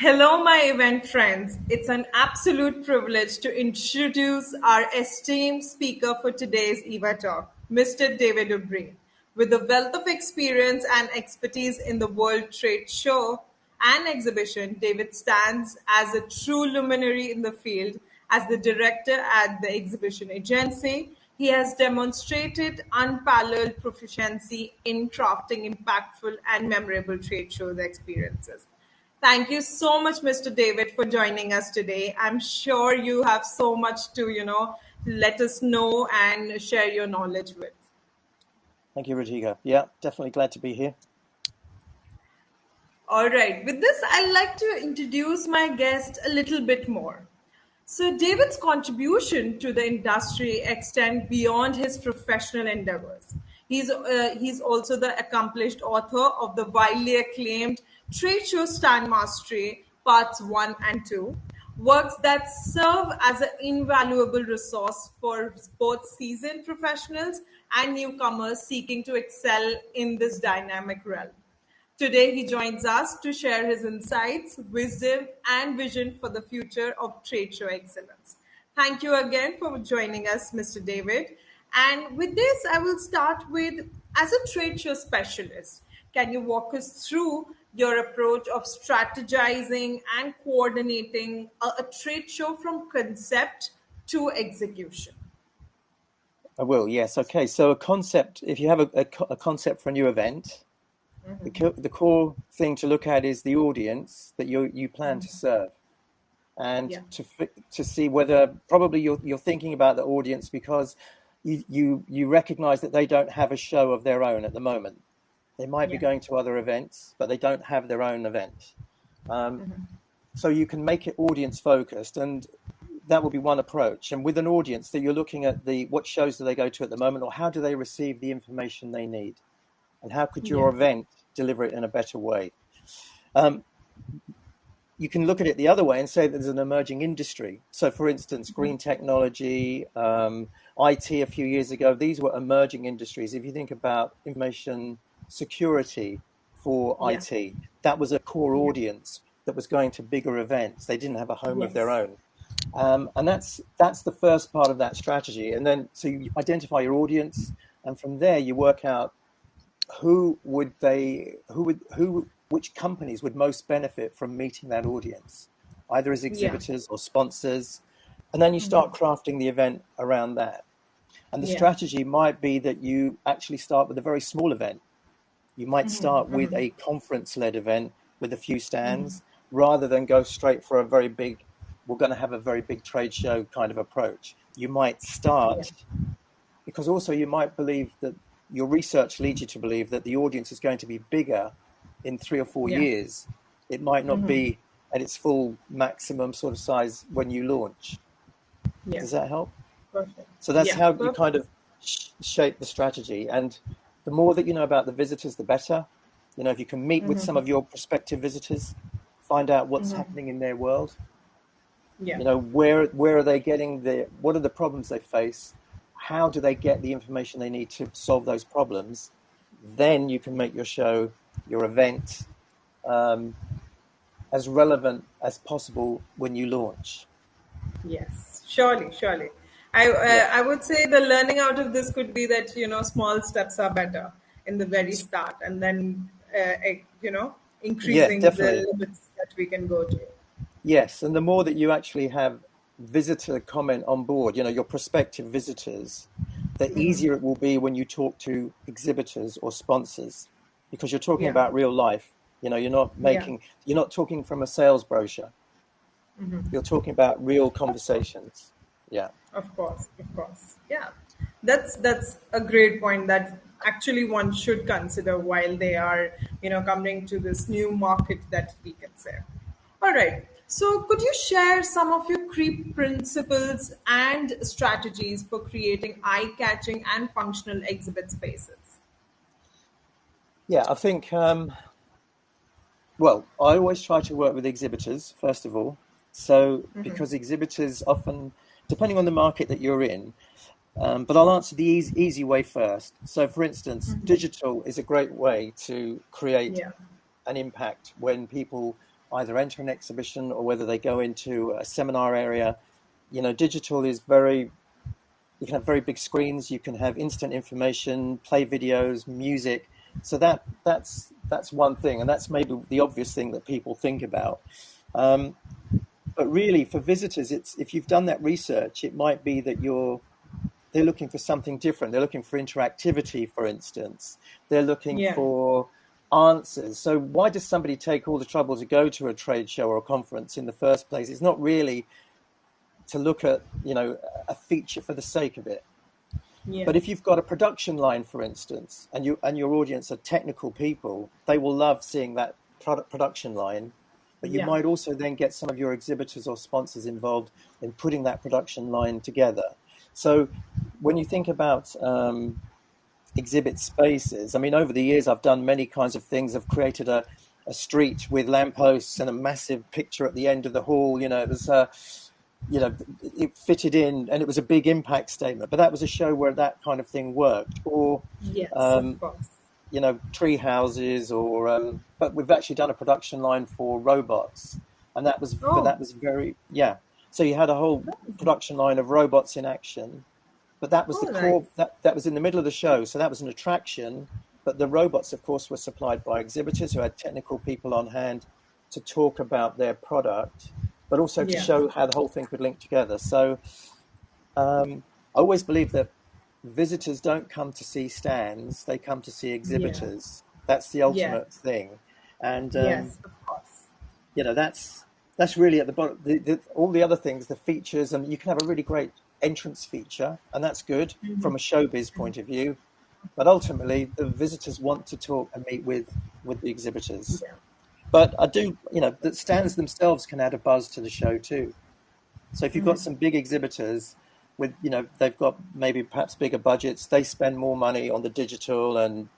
Hello, my event friends. It's an absolute privilege to introduce our esteemed speaker for today's EVA talk, Mr. David O'Brien. With a wealth of experience and expertise in the World Trade Show and exhibition, David stands as a true luminary in the field. As the director at the Exhibition Agency, he has demonstrated unparalleled proficiency in crafting impactful and memorable trade shows experiences. Thank you so much, Mr. David, for joining us today. I'm sure you have so much to, let us know and share your knowledge with. Thank you, Radhika. Yeah, definitely glad to be here. All right, with this, I'd like to introduce my guest a little bit more. So, David's contribution to the industry extend beyond his professional endeavors. He's also the accomplished author of the widely acclaimed Trade Show Stand Mastery Parts 1 and 2, works that serve as an invaluable resource for both seasoned professionals and newcomers seeking to excel in this dynamic realm. Today, he joins us to share his insights, wisdom, and vision for the future of trade show excellence. Thank you again for joining us, Mr. David. And with this, I will start with as a trade show specialist, can you walk us through your approach of strategizing and coordinating a trade show from concept to execution? I will, yes. Okay, so a concept, if you have a concept for a new event, the core thing to look at is the audience that you plan to serve. And Yeah. to see whether probably you're thinking about the audience because you recognize that they don't have a show of their own at the moment. They might be Yeah. going to other events, but they don't have their own event. So you can make it audience focused, and that will be one approach. And with an audience that you're looking at what shows do they go to at the moment, or how do they receive the information they need, and how could your Yeah. event deliver it in a better way? You can look at it the other way and say that there's an emerging industry. So, for instance, green technology, IT a few years ago, these were emerging industries. If you think about information security for Yeah. IT, that was a core Yeah. audience that was going to bigger events. They didn't have a home of their Yes. own. And that's the first part of that strategy. And then so you identify your audience, and from there you work out which companies would most benefit from meeting that audience, either as Yeah. exhibitors or sponsors, and then you start crafting the event around that. And the Yeah. strategy might be that you actually start with a very small event. You might start with a conference-led event with a few stands, rather than go straight for we're going to have a very big trade show kind of approach. You might Yeah. start because also you might believe that your research leads you to believe that the audience is going to be bigger in 3 or 4 years. It might not be at its full maximum sort of size when you launch. Yeah. Does that help? Perfect. So that's Yeah. how you Perfect. kind of shape the strategy. And the more that you know about the visitors, the better. If you can meet with some of your prospective visitors, find out what's happening in their world. Yeah. Where are they getting what are the problems they face? How do they get the information they need to solve those problems? Then you can make your show, your event, as relevant as possible when you launch. Yes. Surely. Surely. I Yeah. I would say the learning out of this could be that small steps are better in the very start, and then Yeah, increasing the definitely. limits that we can go to. Yes. And the more that you actually have visitor comment on board, your prospective visitors, the easier it will be when you talk to exhibitors or sponsors, because you're talking Yeah. about real life. Yeah. You're not talking from a sales brochure. You're talking about real conversations. Yeah. Of course, of course. Yeah. That's a great point that actually one should consider while they are, coming to this new market that we can say. All right. So could you share some of your creep principles and strategies for creating eye-catching and functional exhibit spaces? Yeah, I think, well, I always try to work with exhibitors, first of all. So, because exhibitors often, depending on the market that you're in, but I'll answer the easy way first. So, for instance, digital is a great way to create Yeah. an impact when people either enter an exhibition or whether they go into a seminar area. Digital is very, you can have very big screens, you can have instant information, play videos, music. So that's one thing, and that's maybe the obvious thing that people think about. But really, for visitors, it's if you've done that research, it might be that they're looking for something different. They're looking for interactivity, for instance. They're looking Yeah. for answers. So why does somebody take all the trouble to go to a trade show or a conference in the first place? It's not really to look at, a feature for the sake of it. Yeah. But if you've got a production line, for instance, and your audience are technical people, they will love seeing that production line. But you Yeah. might also then get some of your exhibitors or sponsors involved in putting that production line together. So when you think about exhibit spaces, I mean, over the years, I've done many kinds of things. I've created a street with lampposts and a massive picture at the end of the hall. It was it fitted in, and it was a big impact statement. But that was a show where that kind of thing worked. Or Yes, of um, course. tree houses, or but we've actually done a production line for robots, and Oh, that was very, yeah. So you had a whole production line of robots in action, but that was the oh, nice. core. That was in the middle of the show, so that was an attraction. But the robots, of course, were supplied by exhibitors who had technical people on hand to talk about their product, but also to Yeah. show how the whole thing could link together. So I always believe that visitors don't come to see stands; they come to see Yeah. exhibitors. That's the Yeah. ultimate thing, and Yes, of course. that's really at the bottom. All the other things, the features, and you can have a really great entrance feature, and that's good from a showbiz point of view. But ultimately, the visitors want to talk and meet with the exhibitors. Yeah. But I do, the stands themselves can add a buzz to the show too. So if you've got some big exhibitors with, they've got maybe perhaps bigger budgets, they spend more money on the digital and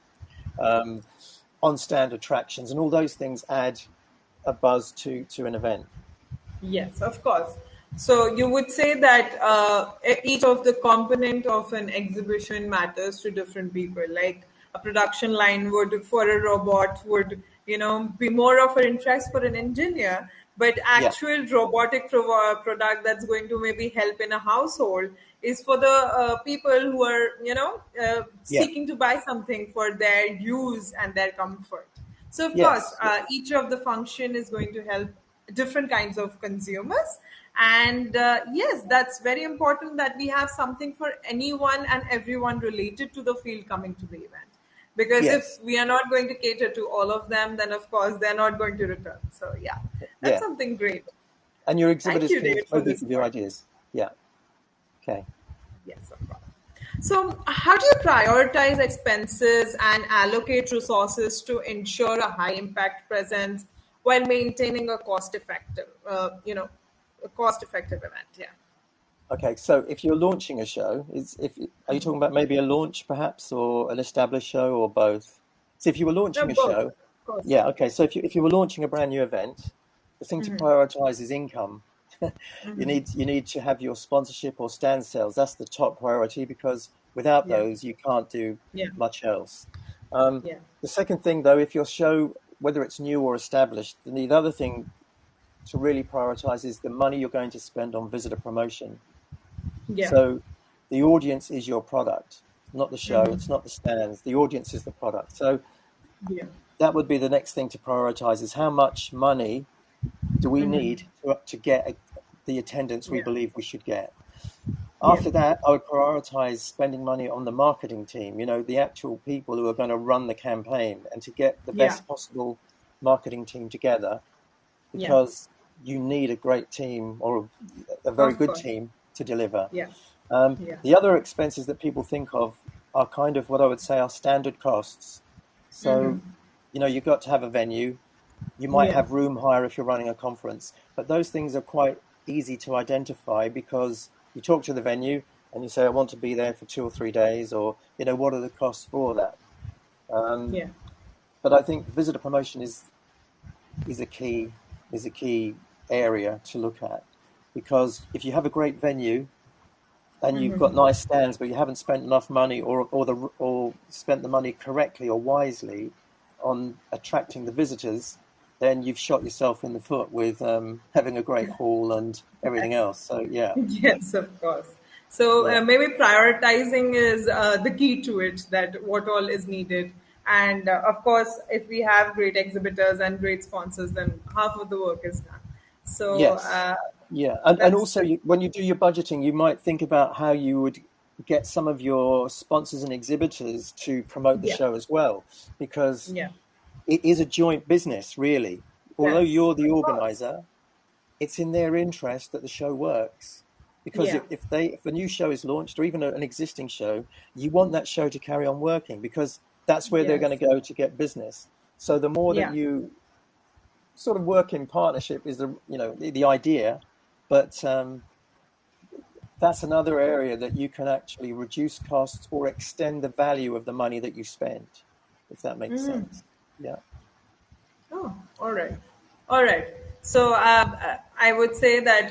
um, on stand attractions, and all those things add a buzz to an event. Yes, of course. So you would say that each of the component of an exhibition matters to different people. Like a production line would, for a robot, would be more of an interest for an engineer, but Yeah, actual robotic product that's going to maybe help in a household is for the people who are yeah, seeking to buy something for their use and their comfort. So of course, yes, yeah, each of the function is going to help different kinds of consumers. And yes, that's very important that we have something for anyone and everyone related to the field coming to the event. Because if yes, we are not going to cater to all of them, then of course they're not going to return. So yeah, that's yeah. something great. And your Thank exhibitors you, can David, for maybe this give you point. ideas. Yeah, okay. Yes, of course. So, how do you prioritize expenses and allocate resources to ensure a high impact presence while maintaining a cost effective event? Yeah. Okay, so if you're launching a show, are you talking about maybe a launch perhaps, or an established show, or both? So if you were No, launching a both, show, of course. yeah, okay. So if you were launching a brand new event, the thing to prioritize is income. You need to have your sponsorship or stand sales. That's the top priority, because without Yeah. those, you can't do Yeah. much else. Um, Yeah. the second thing, though, if your show, whether it's new or established, then the other thing to really prioritize is the money you're going to spend on visitor promotion. Yeah. So the audience is your product, not the show. It's not the stands. The audience is the product. So Yeah. that would be the next thing to prioritize: is how much money do we need to get the attendance we Yeah. believe we should get. Yeah. After that, I would prioritize spending money on the marketing team, the actual people who are going to run the campaign, and to get the Yeah. best possible marketing team together, Yeah. because you need a great team, or a very Of good course. team, to deliver. Yeah. Yeah. The other expenses that people think of are kind of what I would say are standard costs. So, you've got to have a venue. You might Yeah. have room hire if you're running a conference, but those things are quite easy to identify, because you talk to the venue and you say, I want to be there for 2 or 3 days, or, what are the costs for that? Um, Yeah. but I think visitor promotion is a key is a key area to look at, because if you have a great venue and you've got nice stands, but you haven't spent enough money, or spent the money correctly or wisely on attracting the visitors, then you've shot yourself in the foot with having a great hall and everything Yes. else. So yeah, Yes, of course. So yeah, maybe prioritizing is the key to it, that what all is needed. And of course, if we have great exhibitors and great sponsors, then half of the work is done. So yes, yeah, and that's also when you do your budgeting, you might think about how you would get some of your sponsors and exhibitors to promote the yeah, show as well, because yeah, it is a joint business, really. Although yes, you're the of course, organizer, it's in their interest that the show works. Because yeah, if a new show is launched or even an existing show, you want that show to carry on working because that's where they're going yes, to go to get business. So the more that yeah, you sort of work in partnership is the idea, but that's another area that you can actually reduce costs or extend the value of the money that you spend, if that makes sense. Yeah. Oh, all right. All right. So I would say that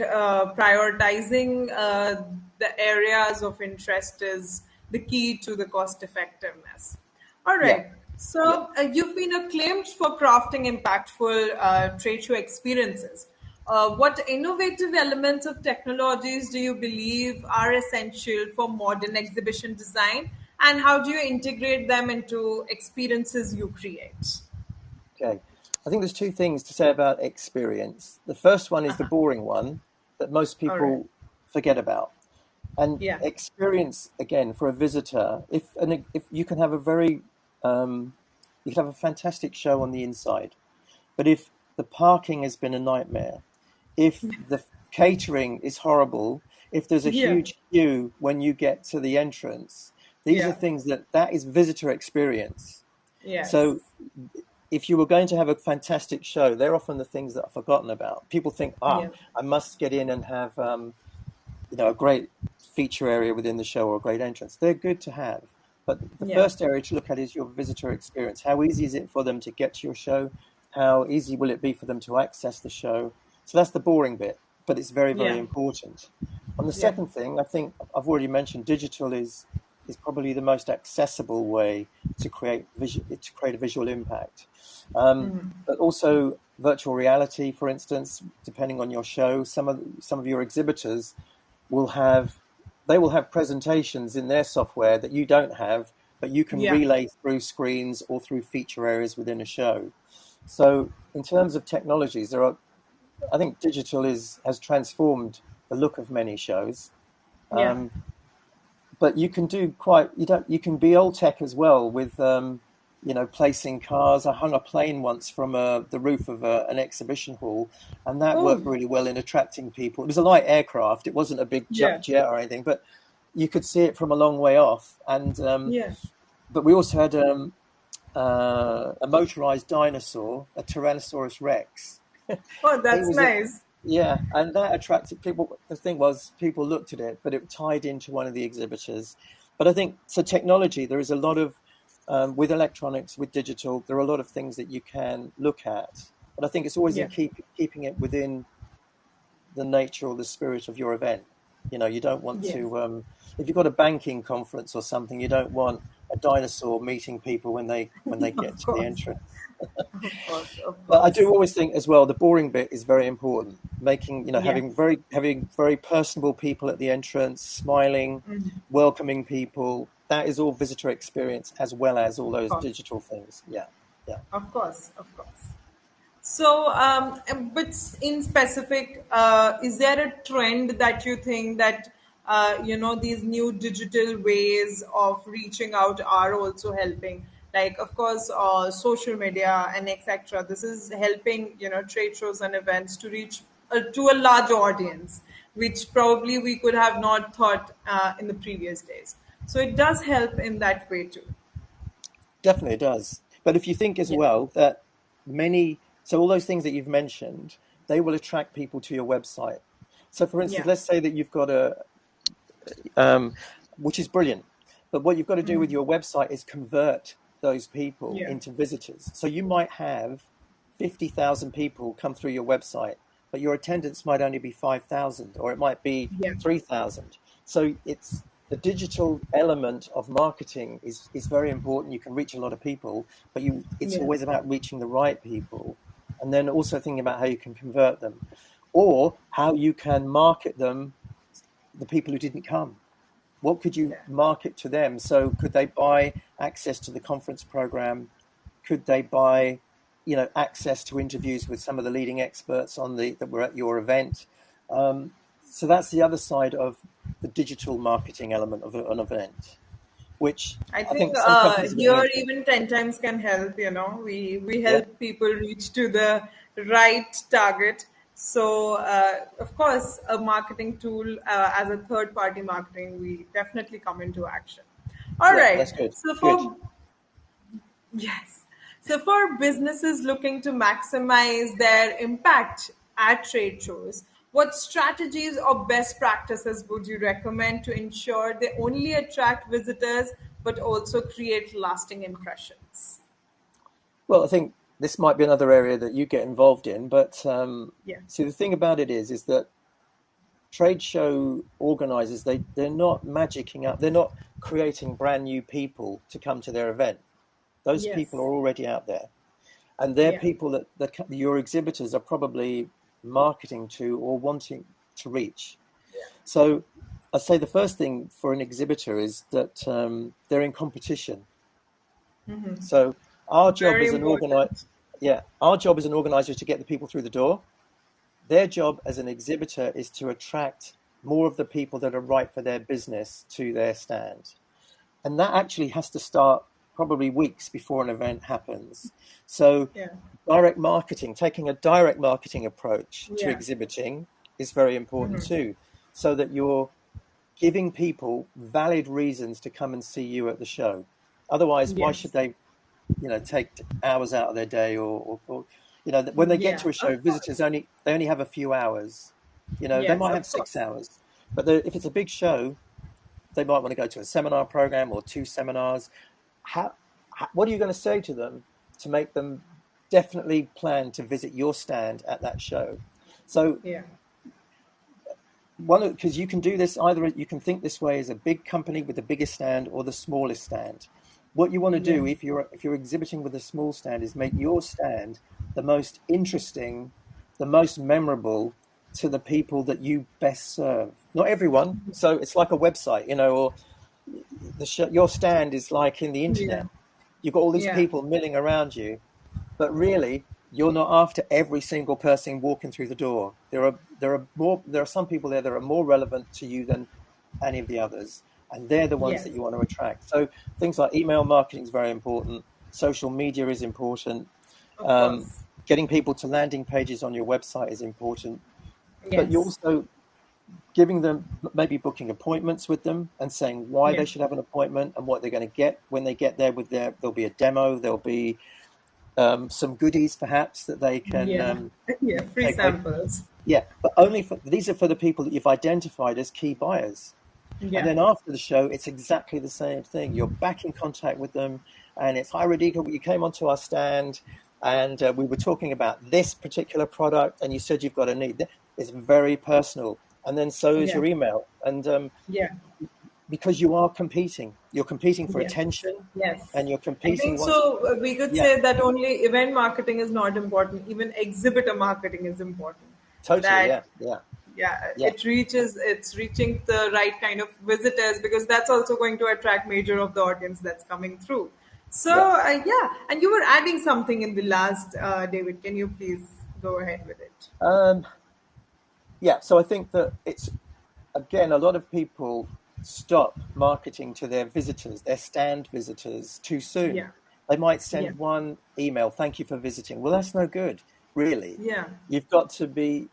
prioritizing the areas of interest is the key to the cost effectiveness. All Yeah. right. Yeah. So you've been acclaimed for crafting impactful trade show experiences. What innovative elements of technologies do you believe are essential for modern exhibition design, and how do you integrate them into experiences you create? Okay. I think there's two things to say about experience. The first one is the boring one that most All right. people forget about. And Yeah. experience, again, for a visitor, if you can have a very you can have a fantastic show on the inside, but if the parking has been a nightmare, if the catering is horrible, if there's a Yeah. huge queue when you get to the entrance, these are Yeah. things that is visitor experience. Yes. So if you were going to have a fantastic show, they're often the things that are forgotten about. People think, Yeah. I must get in and have a great feature area within the show or a great entrance. They're good to have. But the Yeah. first area to look at is your visitor experience. How easy is it for them to get to your show? How easy will it be for them to access the show? So that's the boring bit, but it's very, very Yeah. important. On the Yeah. second thing, I think I've already mentioned digital is probably the most accessible way to create a visual impact. But also virtual reality, for instance, depending on your show, some of your exhibitors will have they will have presentations in their software that you don't have, but you can Yeah. relay through screens or through feature areas within a show. So in terms of technologies, I think digital has transformed the look of many shows. Yeah. Um, but you can do quite you can be old tech as well with placing cars. I hung a plane once from the roof of an exhibition hall, and that worked Oh. really well in attracting people. It was a light aircraft, it wasn't a big Yeah. jet or anything, but you could see it from a long way off. And Yeah. but we also had a motorized dinosaur, a Tyrannosaurus Rex. Oh, It that's was a nice. Yeah, and that attracted people. The thing was, people looked at it, but it tied into one of the exhibitors. But I think so. Technology, there is a lot of with electronics, with digital, there are a lot of things that you can look at. But I think it's always in Yeah. keeping it within the nature or the spirit of your event. You don't want Yes. to if you've got a banking conference or something, you don't want a dinosaur meeting people when they get Of to the course. entrance. Of course. Of But I do course. always think as well, the boring bit is very important. Making, Yeah. having very personable people at the entrance, smiling, welcoming people. That is all visitor experience as well as all Of those course. digital things. Yeah, yeah. Of course. Of course. So, but in specific, is there a trend that you think that these new digital ways of reaching out are also helping? Like, of course, social media and etc. This is helping trade shows and events to reach to a large audience, which probably we could have not thought in the previous days. So it does help in that way too. Definitely does. But if you think as Yeah. well that so all those things that you've mentioned, they will attract people to your website. So for instance, Yeah. let's say that you've got which is brilliant. But what you've got to do with your website is convert those people Yeah. into visitors. So you might have 50,000 people come through your website, but your attendance might only be 5,000 or it might be Yeah. 3,000. So it's the digital element of marketing is very important. You can reach a lot of people, but it's Yeah. always about reaching the right people. and then also thinking about how you can convert them, or how you can market them, the people who didn't come. What could you Yeah. market to them? So could they buy access to the conference program? Could they buy, access to interviews with some of the leading experts that were at your event? So that's the other side of the digital marketing element of an event, which I I think think some companies are getting here into. even 10 times can help. We Yeah. help people reach to the right target. So of course, a marketing tool as a third party marketing, we definitely come into action. All Yeah, right. that's good. So Good. for Yes. So for businesses looking to maximize their impact at trade shows, what strategies or best practices would you recommend to ensure they only attract visitors but also create lasting impressions? Well, I think this might be another area that you get involved in, but Yeah. see, the thing about it is that trade show organizers, they're not magicking up, they're not creating brand new people to come to their event. Those people Yes. are already out there, and they're Yeah. people that your exhibitors are probably marketing to or wanting to reach. So I'd say the first thing for an exhibitor is that they're in competition. So our job Very as an organizer, important. yeah, our job as an organizer is to get the people through the door. Their job as an exhibitor is to attract more of the people that are right for their business to their stand. And that actually has to start probably weeks before an event happens. So Yeah. direct marketing, taking a direct marketing approach to Yeah. exhibiting is very important too, so that you're giving people valid reasons to come and see you at the show. Otherwise, why should Yes. they, take hours out of their day when they get Yeah. to a show, Of visitors course. only have a few hours. They Yes. might have Of 6 course. hours, but if it's a big show, they might want to go to a seminar program or two seminars. What are you going to say to them to make them definitely plan to visit your stand at that show? So Yeah. because you can do this, either you can think this way as a big company with the biggest stand or the smallest stand. What you want to Yeah. do if you're exhibiting with a small stand is make your stand the most interesting, the most memorable to the people that you best serve. Not everyone. So it's like a website, or your stand is like in the Yeah. internet. You've got all these Yeah. people milling around you, but really you're not after every single person walking through the door. There are some people there that are more relevant to you than any of the others, and they're the ones that Yes. you want to attract. So things like email marketing is very important. Social media is important. Of Um, course. Getting people to landing pages on your website is important. But you Yes. also giving them, maybe booking appointments with them and saying why Yeah. they should have an appointment and what they're going to get when they get there. There'll be a demo. There'll be some goodies perhaps that they can Yeah. Yeah. Free take away. samples. Yeah, but only these are for the people that you've identified as key buyers. And Yeah. then after the show, it's exactly the same thing. You're back in contact with them, and it's, hi, Radhika, you came onto our stand, and we were talking about this particular product, and you said you've got a need. It's very personal, and then so is Yeah. your email, and Yeah. because you're competing for Yeah. attention, Yes. and you're I competing think once. so. We could Yeah, say that only event marketing is not important. Even exhibitor marketing is important. totally. That Yeah, yeah, yeah, yeah, it's reaching the right kind of visitors because that's also going to attract major of the audience that's coming through. So yeah. yeah, and you were adding something in the last, David. Can you please go ahead with it? Um, yeah. So I think that it's, again, a lot of people stop marketing to their visitors, their stand visitors, too soon. Yeah. They might Yeah. send one email, thank you for visiting. Well, that's no good, really. Yeah. You've got to be,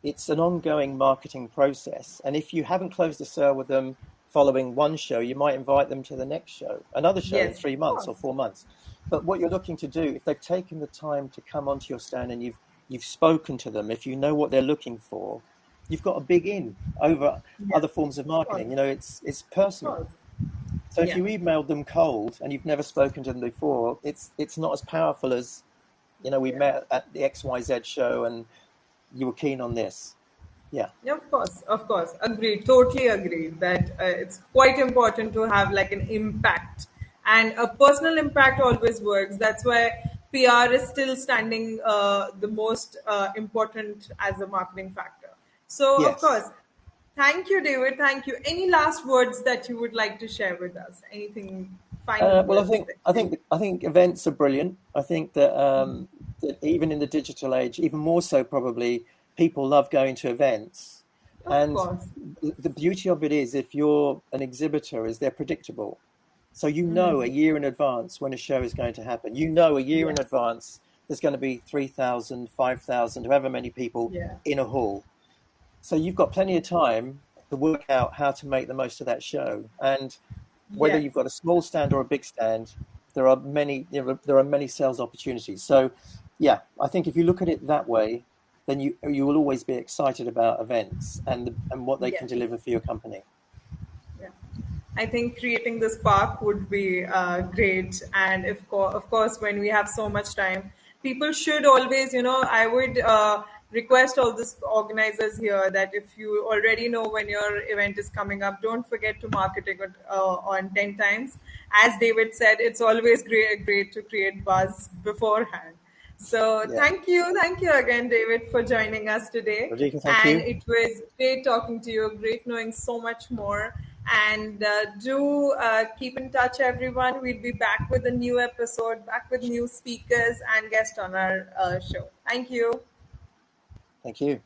it's an ongoing marketing process. And if you haven't closed a sale with them following one show, you might invite them to the next show, another show in Yes. three Of months or course. 4 months. But what you're looking to do, if they've taken the time to come onto your stand and you've spoken to them, if you know what they're looking for, you've got a big in over Yeah. other forms of Of course. marketing. It's Of personal. course. So if Yeah. you emailed them cold and you've never spoken to them before, it's not as powerful as, we Yeah. met at the XYZ show and you were keen on this. Yeah. Yeah, of course, agreed, totally agreed that it's quite important to have like an impact, and a personal impact always works. That's why PR is still standing the most important as a marketing factor. So, of Yes. course, thank you, David. Thank you. Any last words that you would like to share with us? Anything, final Well, words that I think events are brilliant. I think that even in the digital age, even more so probably, people love going to events. of And course. the beauty of it is, if you're an exhibitor, is they're predictable. So you know a year in advance when a show is going to happen. You know a year in Yes. advance there's going to be 3,000, 5,000, however many people Yeah. in a hall. So you've got plenty of time to work out how to make the most of that show. And whether Yes. you've got a small stand or a big stand, there are many sales opportunities. So, yeah, I think if you look at it that way, then you will always be excited about events and what they can Yes. deliver for your company. Yeah. I think creating this park would be great. And if of course, when we have so much time, people should always, I would request all these organizers here that if you already know when your event is coming up, don't forget to market it on 10 times. As David said, it's always great to create buzz beforehand. So Yeah. thank you again, David, for joining us today. Rajika, thank And you. it was great talking to you, great knowing so much more. And do keep in touch, everyone. We'll be back with a new episode, back with new speakers and guests on our show. Thank you. Thank you.